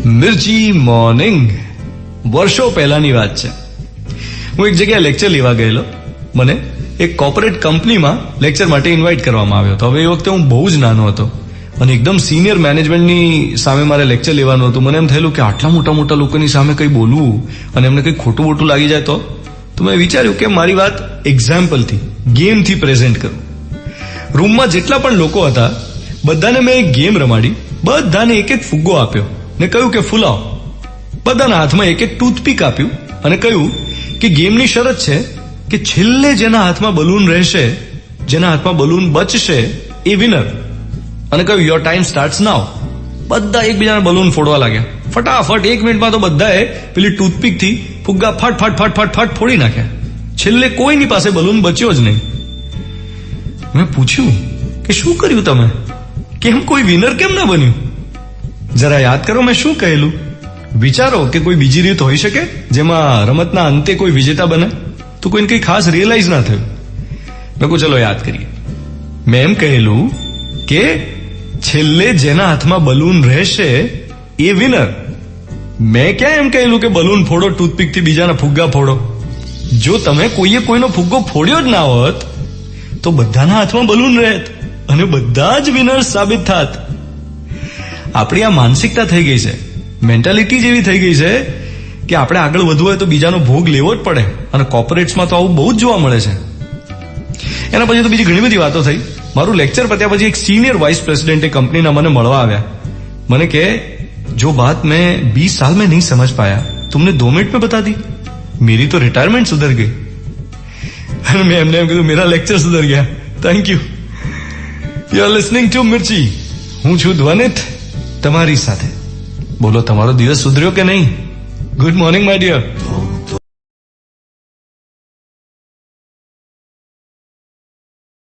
મિર્ચી morning. વર્ષો પહેલાની વાત છે. હું એક જગ્યાએ લેક્ચર લેવા ગયેલો. મને એક કોર્પોરેટ કંપનીમાં લેક્ચર માટે ઇન્વાઇટ કરવામાં આવ્યો હતો. હવે એ વખતે હું બહુ જ નાનો હતો અને એકદમ સિનિયર મેનેજમેન્ટની સામે મારે લેક્ચર લેવાનું હતું. મને એમ થયેલું કે આટલા મોટા મોટા લોકોની સામે કંઈ બોલવું અને એમને કંઈ ખોટું બોટું લાગી જાય તો મેં વિચાર્યું કે મારી વાત એક્ઝામ્પલથી, ગેમથી પ્રેઝન્ટ કરું. રૂમમાં જેટલા પણ લોકો હતા બધાને મેં એક ગેમ રમાડી. બધાને એક એક ફુગ્ગો આપ્યો ને કહ્યું કે ફૂલાવો. બધાના હાથમાં એક એક ટૂથપીક આપ્યું અને કહ્યું કે ગેમની શરત છે કે છેલ્લે જેના હાથમાં બલૂન રહેશે, જેના હાથમાં બલૂન બચશે એ વિનર. અને કહ્યું યોર ટાઈમ સ્ટાર્ટ્સ નાઉ. બધા એકબીજાના બલૂન ફોડવા લાગ્યા. ફટાફટ 1 મિનિટમાં તો બધાએ પેલી ટૂથપીકથી ફુગ્ગા ફટ ફટ ફટ ફટ ફટ ફોડી નાખ્યા. છેલ્લે કોઈની પાસે બલૂન બચ્યો જ નહીં. મેં પૂછ્યું કે શું કર્યું તમે? કેમ કોઈ વિનર કેમ ના બન્યું? જરા યાદ કરો મેં શું કહેલું. વિચારો કે કોઈ બીજી રીત હોઈ શકે જેમાં રમતના અંતે કોઈ વિજેતા બને તો કોઈને કંઈ ખાસ રિયલાઇઝ ના થયું. મેં કહું ચલો યાદ કરીએ. મેં એમ કહેલું કે છેલ્લે જેના હાથમાં બલૂન રહેશે એ વિનર. મેં ક્યાં એમ કહેલું કે બલૂન ફોડો, ટૂથપીકથી બીજાના ફુગ્ગા ફોડો. જો તમે કોઈનો ફુગ્ગો ફોડ્યો જ ના હોત તો બધાના હાથમાં બલૂન રહેત અને બધા જ વિનર્સ સાબિત થાત. આપણી આ માનસિકતા થઈ ગઈ છે, મેન્ટાલિટી જેવી થઈ ગઈ છે કે આપણે આગળ વધવું હોય તો બીજાનો ભોગ લેવો જ પડે. અને કોર્પોરેટ્સમાં તો આવું બહુ જ જોવા મળે છે. એના પછી તો બીજી ઘણી બધી વાતો થઈ. મારું લેક્ચર પત્યા પછી એક સિનિયર વાઇસ પ્રેસિडेंट એ कंपनी મને મળવા આવ્યા. મને કહે जो बात मैं 20 साल में नहीं समझ पाया तुमने 2 मिनट में बता दी. मेरी तो रिटायरमेंट सुधर गई. और मैं एमने एम कીધું मेरा लेक्चर सुधर गया. Thank you. You are listening to Mirchi. હું છું ધ્વનિત તમારી સાથે. બોલો તમારો દિવસ સુધર્યો કે નહીં? Good morning my dear.